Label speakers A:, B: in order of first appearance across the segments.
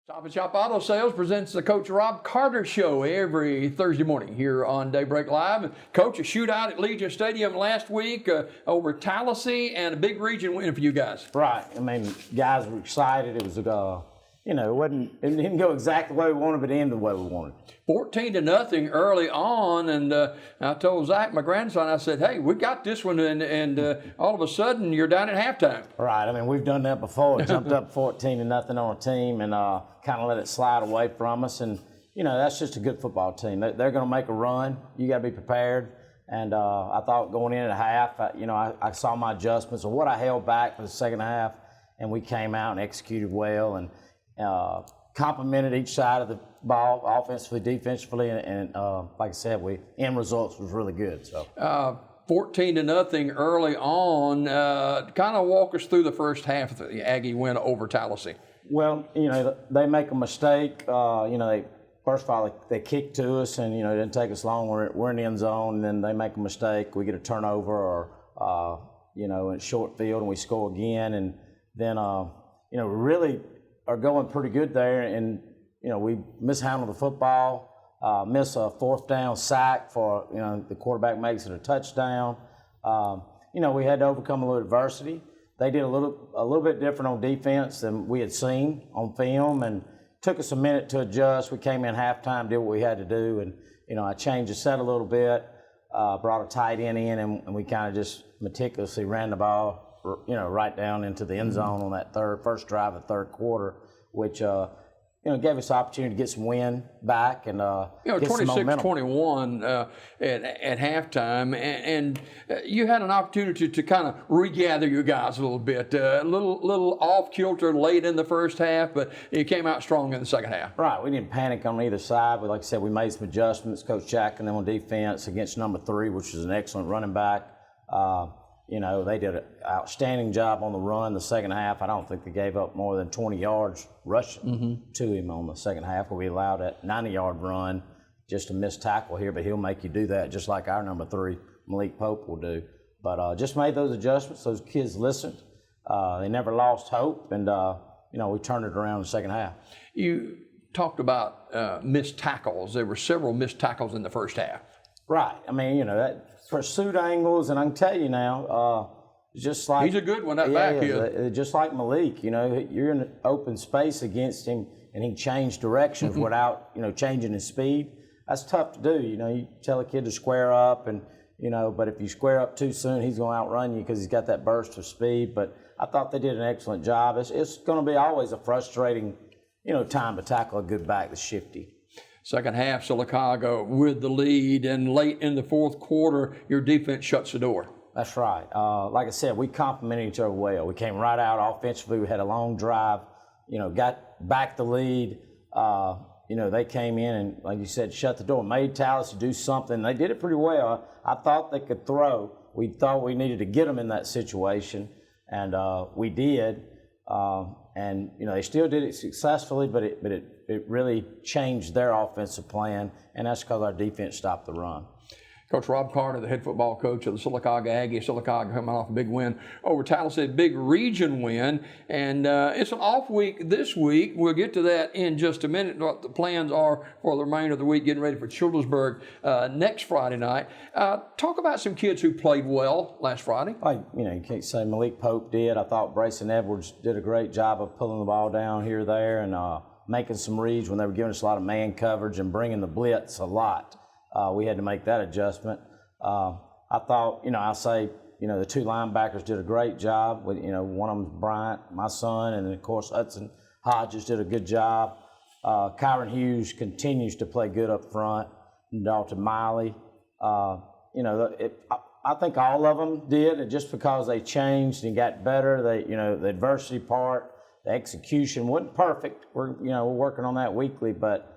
A: Stop and Shop Auto Sales presents the Coach Rob Carter Show every Thursday morning here on Daybreak Live. Coach, a shootout at Legion Stadium last week over Tallahassee, and a big region win for you guys.
B: Right. I mean, guys were excited. It was it didn't go exactly the way we wanted, but it ended the way we wanted.
A: 14-0 early on, and I told Zach, my grandson, I said, "Hey, we got this one," and all of a sudden you're down at halftime.
B: Right. I mean, we've done that before. Jumped up 14-0 on a team and kind of let it slide away from us. And that's just a good football team. They're going to make a run. You got to be prepared. And I thought going in at half, I saw my adjustments of what I held back for the second half, and we came out and executed well and complimented each side of the ball, offensively, defensively, and like I said, end results was really good. So
A: 14-0 early on. Kind of walk us through the first half of the Aggie win over Tallahassee.
B: Well, they make a mistake. First of all, they kick to us, and it didn't take us long. We're in the end zone, and then they make a mistake. We get a turnover, or in short field, and we score again, and then we really are going pretty good there, and we mishandle the football, miss a fourth down sack for the quarterback makes it a touchdown. We had to overcome a little adversity. They did a little bit different on defense than we had seen on film, and took us a minute to adjust. We came in halftime, did what we had to do, and I changed the set a little bit, brought a tight end in, and we kind of just meticulously ran the ball right down into the end zone on that first drive of the third quarter, which gave us the opportunity to get some wind back and get some momentum.
A: 26-21 at halftime, and you had an opportunity to kind of regather your guys a little bit. A little off kilter late in the first half, but you came out strong in the second half.
B: Right, we didn't panic on either side. But like I said, we made some adjustments. Coach Jack and them on defense against number 3, which is an excellent running back. They did an outstanding job on the run the second half. I don't think they gave up more than 20 yards rushing to him on the second half. We allowed that 90-yard run, just a missed tackle here, but he'll make you do that just like our number 3, Malik Pope, will do. But just made those adjustments. Those kids listened. They never lost hope, and we turned it around in the second half.
A: You talked about missed tackles. There were several missed tackles in the first half.
B: Right. I mean, that pursuit angles, and I can tell you now, just like
A: he's a good one. That back here,
B: just like Malik. You're in an open space against him, and he changed directions without changing his speed. That's tough to do. You tell a kid to square up, and but if you square up too soon, he's going to outrun you because he's got that burst of speed. But I thought they did an excellent job. It's going to be always a frustrating time to tackle a good back that's shifty.
A: Second half, Sylacauga with the lead, and late in the fourth quarter, your defense shuts the door.
B: That's right. Like I said, we complemented each other well. We came right out offensively. We had a long drive, got back the lead. They came in and, like you said, shut the door, made Tallahassee do something. They did it pretty well. I thought they could throw. We thought we needed to get them in that situation, and we did. They still did it successfully, but it really changed their offensive plan, and that's because our defense stopped the run.
A: Coach Rob Carter, the head football coach of the Sylacauga Aggies. Sylacauga coming off a big win over Tallahassee, big region win. And it's an off week this week. We'll get to that in just a minute, what the plans are for the remainder of the week, getting ready for Childersburg next Friday night. Talk about some kids who played well last Friday.
B: You can't say Malik Pope did. I thought Brayson Edwards did a great job of pulling the ball down here, there, and making some reads when they were giving us a lot of man coverage and bringing the blitz a lot. We had to make that adjustment. I thought, I'll say, the 2 linebackers did a great job. With, one of them, Bryant, my son, and then, of course, Hudson Hodges did a good job. Kyron Hughes continues to play good up front. And Dalton Miley. I think all of them did, and just because they changed and got better, the adversity part, the execution wasn't perfect. We're working on that weekly, but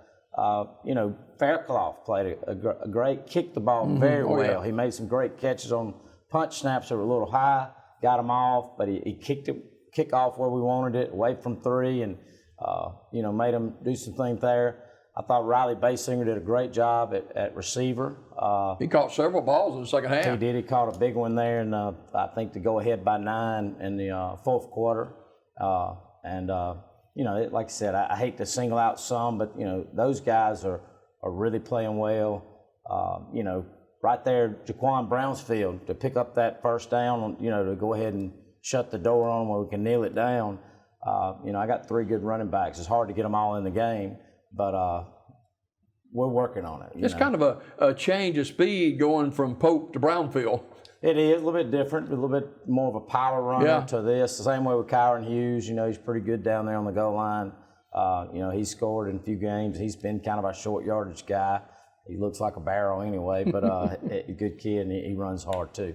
B: Faircloth played a great, kicked the ball very well. Yeah. He made some great catches on punch snaps that were a little high, got him off, but he kick off where we wanted it, away from 3, and made him do some things there. I thought Riley Basinger did a great job at receiver.
A: He caught several balls in the second half.
B: He did. He caught a big one there, and I think to go ahead by 9 in the fourth quarter. you know, like I said, I hate to single out some, but, you know, those guys are really playing well. You know, right there, Jaquan Brownsfield, to pick up that first down, you know, to go ahead and shut the door on where we can kneel it down. You know, I got 3 good running backs. It's hard to get them all in the game, but we're working on it.
A: It's kind of a change of speed going from Pope to Brownfield.
B: It is a little bit different, a little bit more of a power runner to this. The same way with Kyron Hughes. You know, he's pretty good down there on the goal line. You know, he's scored in a few games. He's been kind of a short yardage guy. He looks like a barrel anyway, but a good kid, and he runs hard too.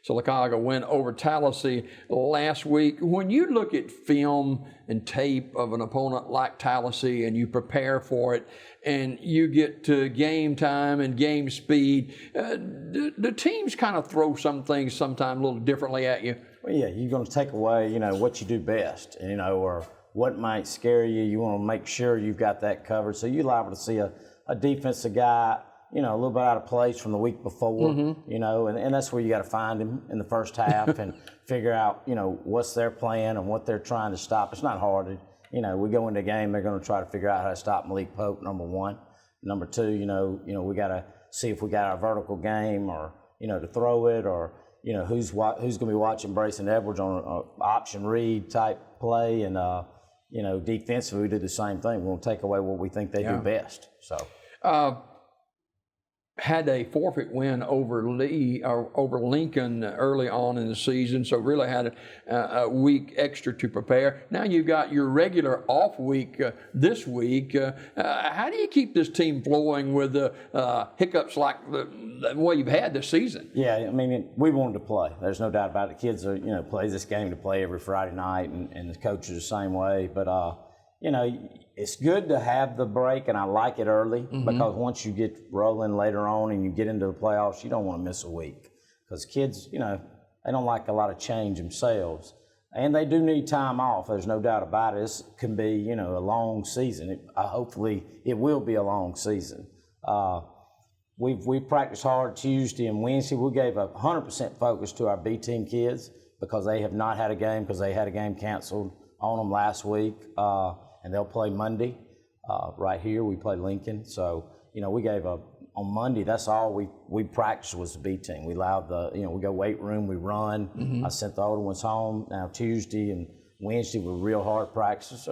A: Sylacauga went over Tallahassee last week. When you look at film and tape of an opponent like Tallahassee and you prepare for it and you get to game time and game speed, the teams kind of throw some things sometimes a little differently at you.
B: Well, yeah, you're going to take away, you know, what you do best, you know, or what might scare you. You want to make sure you've got that covered. So you're liable to see a defensive guy, you know, a little bit out of place from the week before, you know, and that's where you got to find him in the first half and figure out, you know, what's their plan and what they're trying to stop. It's not hard. You know, we go into a game, they're going to try to figure out how to stop Malik Pope, number one. Number two, you know, we got to see if we got our vertical game or, you know, to throw it or, you know, who's going to be watching Brayson Edwards on an option read type play. And, you know, defensively, we do the same thing. We're going to take away what we think they do best. So.
A: Had a forfeit win over Lincoln early on in the season, so really had a week extra to prepare. Now you've got your regular off week this week. How do you keep this team flowing with hiccups like the way you've had this season?
B: Yeah, I mean, we wanted to play. There's no doubt about it. The kids are, you know, play this game to play every Friday night, and the coach is the same way. But, you know, it's good to have the break, and I like it early because once you get rolling later on and you get into the playoffs, you don't want to miss a week because kids, you know, they don't like a lot of change themselves. And they do need time off. There's no doubt about it. This can be, you know, a long season. Hopefully it will be a long season. We practiced hard Tuesday and Wednesday. We gave 100% focus to our B team kids because they have not had a game because they had a game canceled on them last week. And they'll play Monday right here. We play Lincoln. So, you know, we gave on Monday, that's all we practiced was the B team. We allowed we go weight room, we run. I sent the older ones home. Now Tuesday and Wednesday were real hard practices,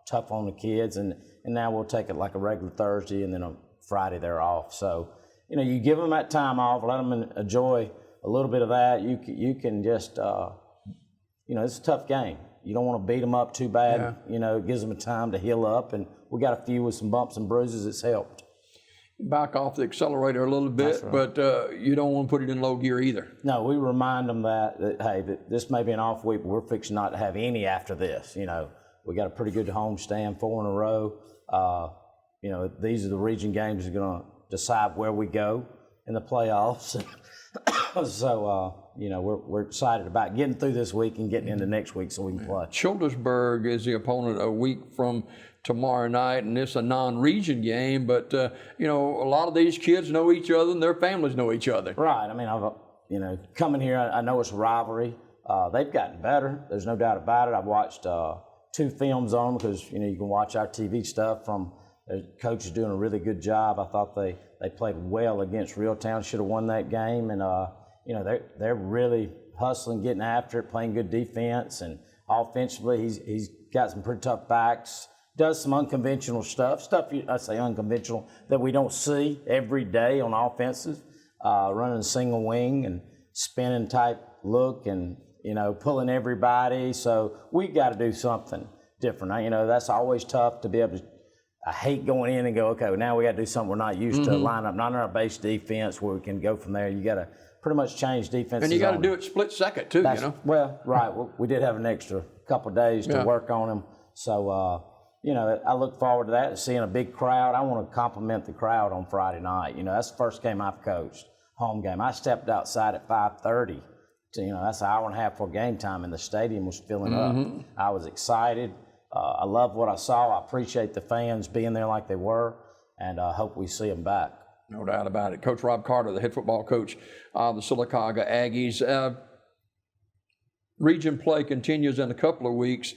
B: tough on the kids. And now we'll take it like a regular Thursday and then on Friday they're off. So, you know, you give them that time off, let them enjoy a little bit of that. You can just, you know, it's a tough game. You don't want to beat them up too bad. Yeah. You know, it gives them a time to heal up. And we got a few with some bumps and bruises. It's helped.
A: Back off the accelerator a little bit, right. But you don't want to put it in low gear either.
B: No, we remind them that hey, this may be an off week, but we're fixing not to have any after this. You know, we got a pretty good homestand, 4 in a row. You know, these are the region games that are going to decide where we go in the playoffs. So, you know, we're excited about getting through this week and getting into next week so we can play.
A: Childersburg is the opponent a week from tomorrow night, and it's a non-region game, but, you know, a lot of these kids know each other and their families know each other.
B: Right. I mean, you know, coming here, I know it's a rivalry. They've gotten better. There's no doubt about it. I've watched 2 films on them because, you know, you can watch our TV stuff from the coach is doing a really good job. I thought they played well against Reeltown, should have won that game. And, you know, they're really hustling, getting after it, playing good defense. And offensively, he's got some pretty tough backs, does some unconventional stuff I say unconventional, that we don't see every day on offenses, running a single wing and spinning type look and, you know, pulling everybody. So we got to do something different. You know, that's always tough to be able to. I hate going in and go, okay, well, now we got to do something we're not used to, line up, not in our base defense where we can go from there. You got to pretty much change defense.
A: And you got to do it split second, too, you know?
B: Well, right. We did have an extra couple of days to work on them. So, you know, I look forward to that, seeing a big crowd. I want to compliment the crowd on Friday night. You know, that's the first game I've coached, home game. I stepped outside at 5:30. You know, that's an hour and a half for game time, and the stadium was filling up. I was excited. I love what I saw. I appreciate the fans being there like they were, and I hope we see them back.
A: No doubt about it. Coach Rob Carter, the head football coach of the Sylacauga Aggies. Region play continues in a couple of weeks.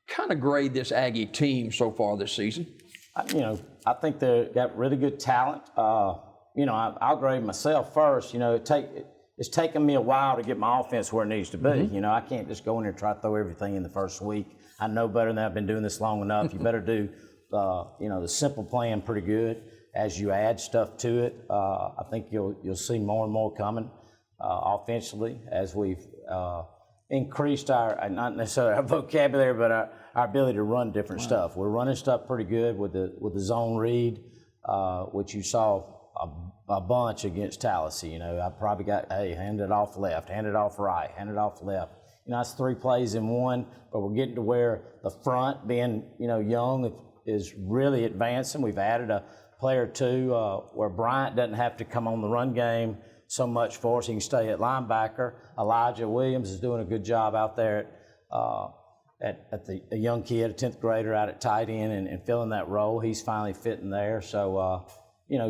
A: kind of grade this Aggie team so far this season?
B: I think they've got really good talent. I'll grade myself first. It's taken me a while to get my offense where it needs to be.
A: Mm-hmm.
B: I can't just go in there and try to throw everything in the first week. I know better than that. I've been doing this long enough. You better do, the simple plan pretty good. As you add stuff to it, I think you'll see more and more coming offensively as we've increased our, not necessarily our vocabulary, but our ability to run different stuff. We're running stuff pretty good with the zone read, which you saw a bunch against Tallahassee. I probably got, hand it off left, hand it off right, hand it off left. That's 3 plays in one, but we're getting to where the front, being, young, is really advancing. We've added a player or two where Bryant doesn't have to come on the run game so much for us. He can stay at linebacker. Elijah Williams is doing a good job out there at a young kid, a 10th grader out at tight end and filling that role. He's finally fitting there. So,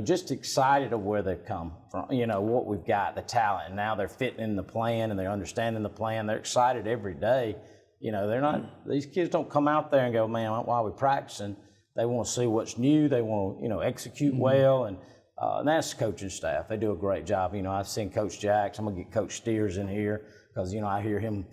B: just excited of where they've come from, what we've got, the talent. And now they're fitting in the plan and they're understanding the plan. They're excited every day. They're not, these kids don't come out there and go, man, why are we practicing? They want to see what's new. They want to, execute well. And that's the coaching staff. They do a great job. I've seen Coach Jacks. I'm going to get Coach Steers in here because, I hear him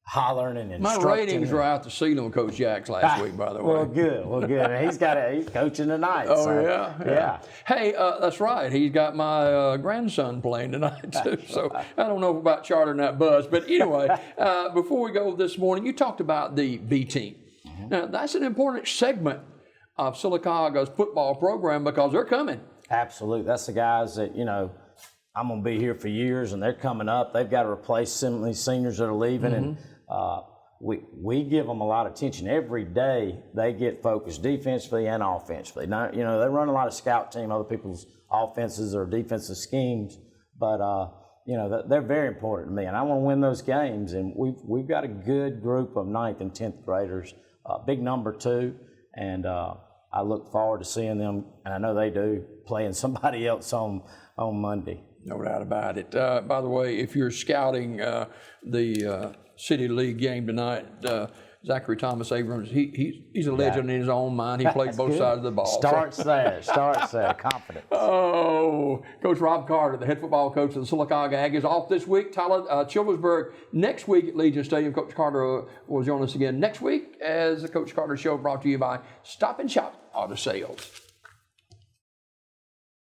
B: hollering and instructing.
A: My ratings were out the ceiling with Coach Jacks last week, by the way.
B: Well, good. And he's coaching tonight.
A: Oh,
B: so,
A: yeah. Hey, that's right. He's got my grandson playing tonight, too. So I don't know about chartering that bus. But anyway, before we go this morning, you talked about the B team. Mm-hmm. Now, that's an important segment of Sylacauga's football program because they're coming.
B: Absolutely. That's the guys that, I'm going to be here for years, and they're coming up. They've got to replace some of these seniors that are leaving, and we give them a lot of attention. Every day they get focused defensively and offensively. Now, they run a lot of scout team, other people's offenses or defensive schemes, but, they're very important to me, and I want to win those games, and we've got a good group of 9th and 10th graders, big number too, and I look forward to seeing them, and I know they do, playing somebody else on Monday.
A: No doubt about it. By the way, if you're scouting the City League game tonight, Zachary Thomas Abrams, he's a legend in his own mind. He played both sides of the ball.
B: Starts there, confidence.
A: Oh, Coach Rob Carter, the head football coach of the Sylacauga Aggies, off this week. Childersburg next week at Legion Stadium. Coach Carter will join us again next week as the Coach Carter Show brought to you by Stop and Shop Auto Sales.